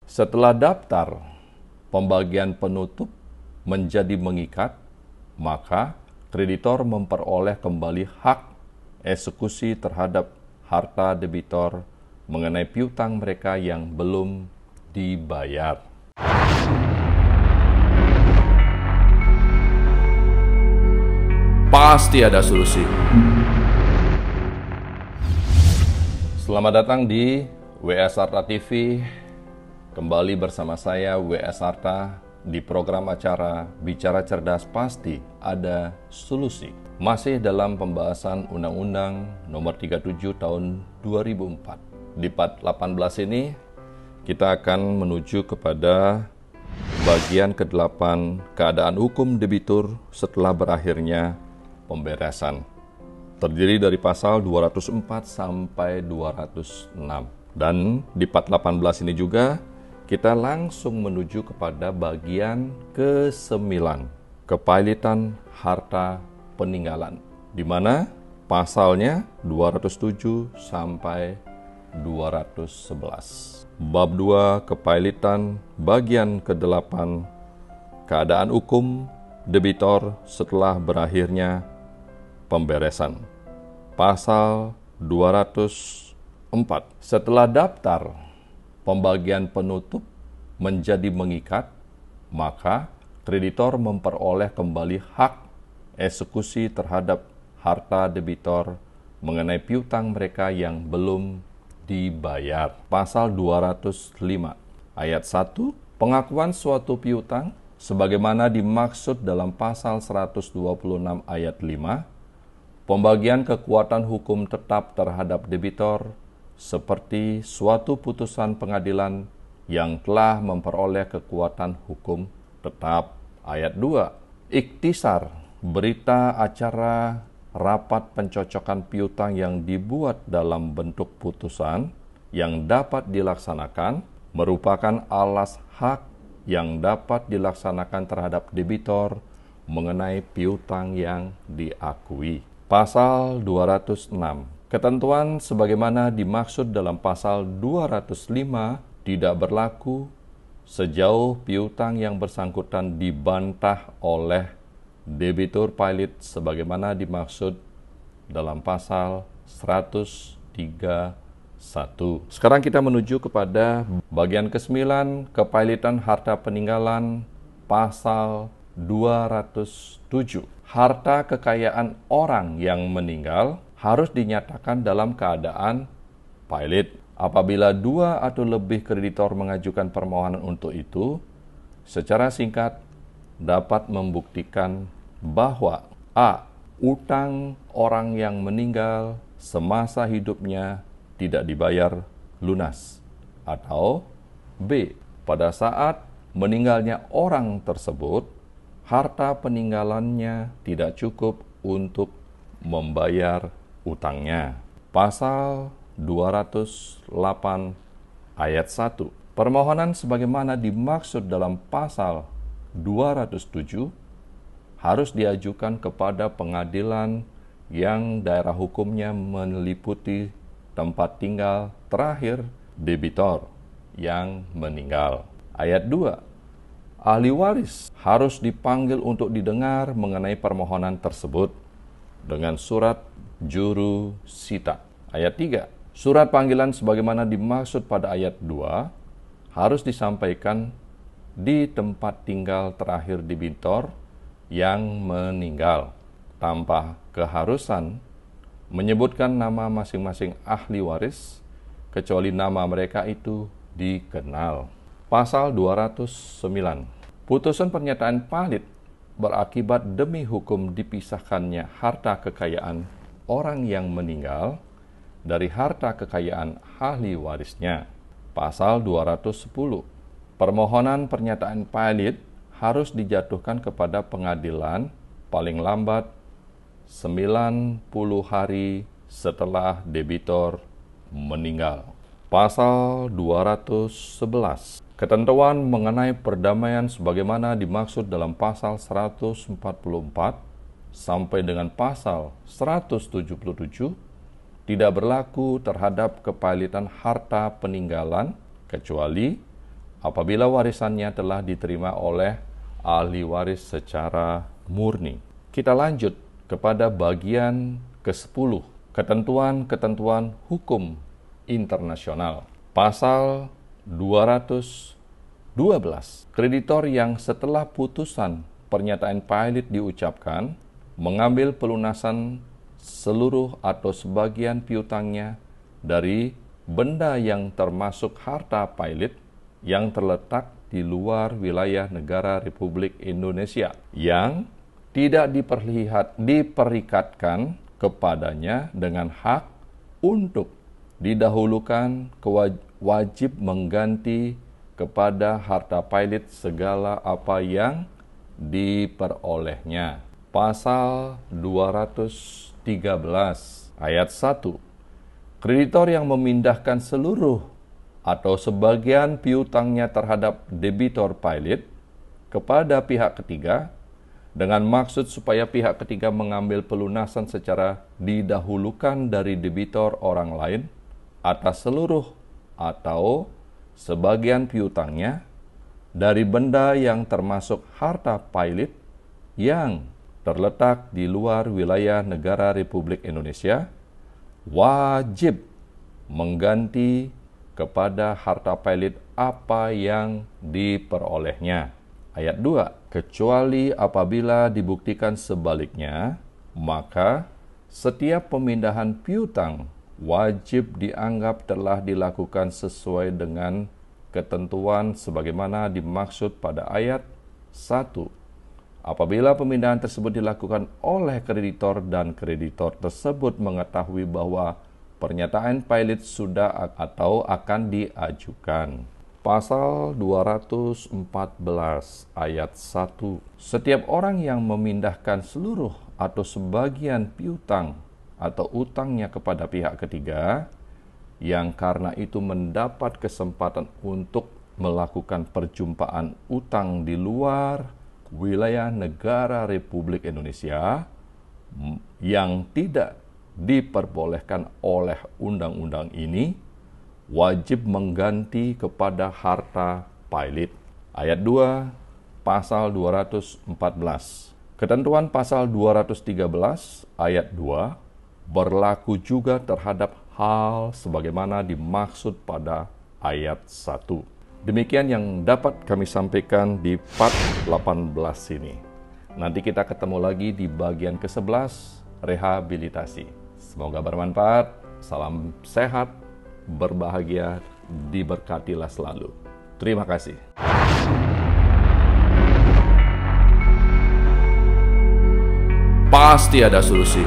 Setelah daftar pembagian penutup menjadi mengikat, maka kreditor memperoleh kembali hak eksekusi terhadap harta debitor mengenai piutang mereka yang belum dibayar. Pasti ada solusi. Selamat datang di WS Arta TV. Kembali bersama saya WS Arta di program acara Bicara Cerdas Pasti Ada Solusi. Masih dalam pembahasan Undang-Undang Nomor 37 Tahun 2004. Di part 18 ini kita akan menuju kepada bagian ke-8 keadaan hukum debitur setelah berakhirnya pemberesan. Terdiri dari pasal 204 sampai 206. Dan di part 18 ini juga kita langsung menuju kepada bagian ke-9, kepailitan harta peninggalan, di mana pasalnya 207 sampai 211. Bab 2 kepailitan bagian ke-8 keadaan hukum debitor setelah berakhirnya pemberesan. Pasal 204. Setelah daftar pembagian penutup menjadi mengikat, maka kreditor memperoleh kembali hak eksekusi terhadap harta debitor mengenai piutang mereka yang belum dibayar. Pasal 205 ayat 1, pengakuan suatu piutang sebagaimana dimaksud dalam pasal 126 ayat 5, pembagian kekuatan hukum tetap terhadap debitor seperti suatu putusan pengadilan yang telah memperoleh kekuatan hukum tetap. Ayat 2. Iktisar, berita acara rapat pencocokan piutang yang dibuat dalam bentuk putusan yang dapat dilaksanakan merupakan alas hak yang dapat dilaksanakan terhadap debitor mengenai piutang yang diakui. Pasal 206. Ketentuan sebagaimana dimaksud dalam pasal 205 tidak berlaku sejauh piutang yang bersangkutan dibantah oleh debitur pailit sebagaimana dimaksud dalam pasal 131. Sekarang kita menuju kepada bagian ke-9, kepailitan harta peninggalan, pasal 207. Harta kekayaan orang yang meninggal harus dinyatakan dalam keadaan pailit. Apabila 2 atau lebih kreditor mengajukan permohonan untuk itu, secara singkat dapat membuktikan bahwa A. Utang orang yang meninggal semasa hidupnya tidak dibayar lunas, atau B. Pada saat meninggalnya orang tersebut, harta peninggalannya tidak cukup untuk membayar utangnya. Pasal 208 ayat 1. Permohonan sebagaimana dimaksud dalam pasal 207 harus diajukan kepada pengadilan yang daerah hukumnya meliputi tempat tinggal terakhir debitor yang meninggal. Ayat 2. Ahli waris harus dipanggil untuk didengar mengenai permohonan tersebut dengan surat juru sita. Ayat 3. Surat panggilan sebagaimana dimaksud pada ayat 2 harus disampaikan di tempat tinggal terakhir debitor yang meninggal tanpa keharusan menyebutkan nama masing-masing ahli waris kecuali nama mereka itu dikenal. Pasal 209. Putusan pernyataan pailit berakibat demi hukum dipisahkannya harta kekayaan orang yang meninggal dari harta kekayaan ahli warisnya. Pasal 210. Permohonan pernyataan pailit harus dijatuhkan kepada pengadilan paling lambat 90 hari setelah debitor meninggal. Pasal 211. Ketentuan mengenai perdamaian sebagaimana dimaksud dalam pasal 144 sampai dengan pasal 177 tidak berlaku terhadap kepailitan harta peninggalan kecuali apabila warisannya telah diterima oleh ahli waris secara murni. Kita lanjut kepada bagian ke-10, ketentuan-ketentuan hukum internasional. Pasal 212, kreditor yang setelah putusan pernyataan pilot diucapkan mengambil pelunasan seluruh atau sebagian piutangnya dari benda yang termasuk harta pilot yang terletak di luar wilayah negara Republik Indonesia yang tidak diperikatkan kepadanya dengan hak untuk didahulukan wajib mengganti kepada harta pilot segala apa yang diperolehnya. Pasal 213 ayat 1. Kreditor yang memindahkan seluruh atau sebagian piutangnya terhadap debitor pilot kepada pihak ketiga dengan maksud supaya pihak ketiga mengambil pelunasan secara didahulukan dari debitor orang lain atas seluruh atau sebagian piutangnya dari benda yang termasuk harta pilot yang terletak di luar wilayah negara Republik Indonesia, wajib mengganti kepada harta pilot apa yang diperolehnya. Ayat 2, kecuali apabila dibuktikan sebaliknya, maka setiap pemindahan piutang wajib dianggap telah dilakukan sesuai dengan ketentuan sebagaimana dimaksud pada ayat 1. Apabila pemindahan tersebut dilakukan oleh kreditor dan kreditor tersebut mengetahui bahwa pernyataan pilot sudah atau akan diajukan. Pasal 214 ayat 1. Setiap orang yang memindahkan seluruh atau sebagian piutang atau utangnya kepada pihak ketiga yang karena itu mendapat kesempatan untuk melakukan perjumpaan utang di luar wilayah negara Republik Indonesia yang tidak diperbolehkan oleh undang-undang ini, wajib mengganti kepada harta pilot. Ayat 2, pasal 214. Ketentuan pasal 213 ayat 2 berlaku juga terhadap hal sebagaimana dimaksud pada ayat 1. Demikian yang dapat kami sampaikan di part 18 ini. Nanti kita ketemu lagi di bagian ke-11, rehabilitasi. Semoga bermanfaat, salam sehat, berbahagia, diberkatilah selalu. Terima kasih. Pasti ada solusi.